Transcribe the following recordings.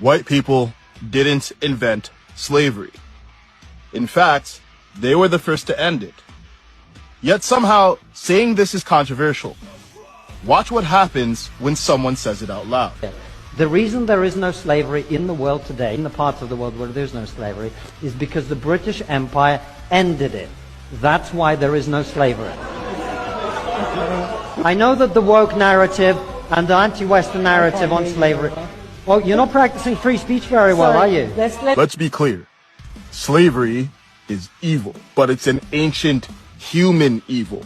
White people didn't invent slavery. In fact, they were the first to end it. Yet somehow, saying this is controversial. Watch what happens when someone says it out loud. The reason there is no slavery in the world today, in the parts of the world where there's no slavery, is because the British Empire ended it. That's why there is no slavery. I know that the woke narrative and the anti-Western narrative on slavery... Well, you're not practicing free speech very well, are you? Let's be clear. Slavery is evil, but it's an ancient human evil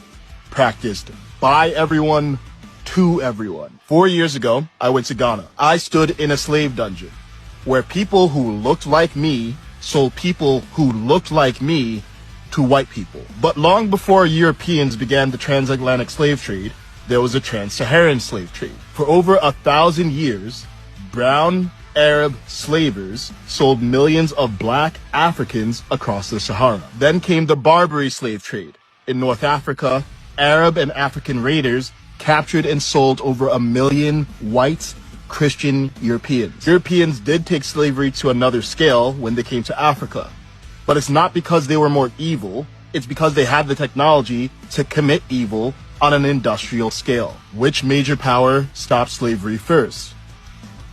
practiced by everyone to everyone. 4 years ago, I went to Ghana. I stood in a slave dungeon where people who looked like me sold people who looked like me to white people. But long before Europeans began the transatlantic slave trade, there was a trans-Saharan slave trade. For over 1,000 years, brown Arab slavers sold millions of black Africans across the Sahara. Then came the Barbary slave trade. In North Africa, Arab and African raiders captured and sold over 1 million white Christian Europeans. Europeans did take slavery to another scale when they came to Africa. But it's not because they were more evil, it's because they had the technology to commit evil on an industrial scale. Which major power stopped slavery first?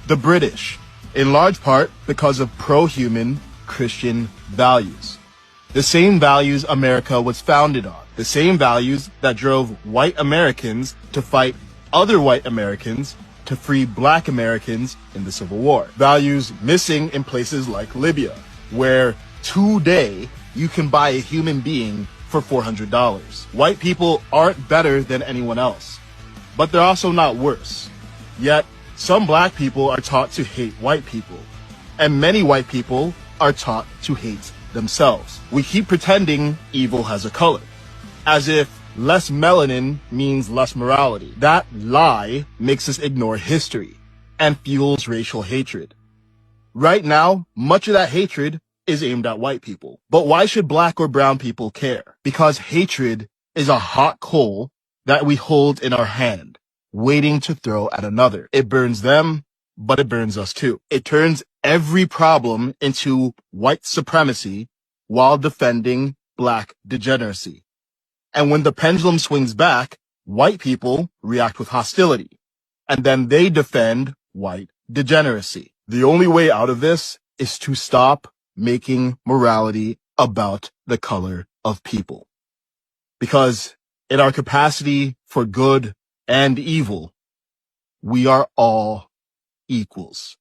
The British, in large part because of pro-human Christian values. The same values America was founded on. The same values that drove white Americans to fight other white Americans to free black Americans in the Civil War. Values missing in places like Libya, where today you can buy a human being for $400. White people aren't better than anyone else, but they're also not worse. Yet, some black people are taught to hate white people, and many white people are taught to hate themselves. We keep pretending evil has a color, as if less melanin means less morality. That lie makes us ignore history and fuels racial hatred. Right now, much of that hatred is aimed at white people. But why should black or brown people care? Because hatred is a hot coal that we hold in our hand, waiting to throw at another. It burns them, but it burns us too. It turns every problem into white supremacy while defending black degeneracy. And when the pendulum swings back, white people react with hostility, and then they defend white degeneracy. The only way out of this is to stop making morality about the color of people. Because in our capacity for good and evil, we are all equals.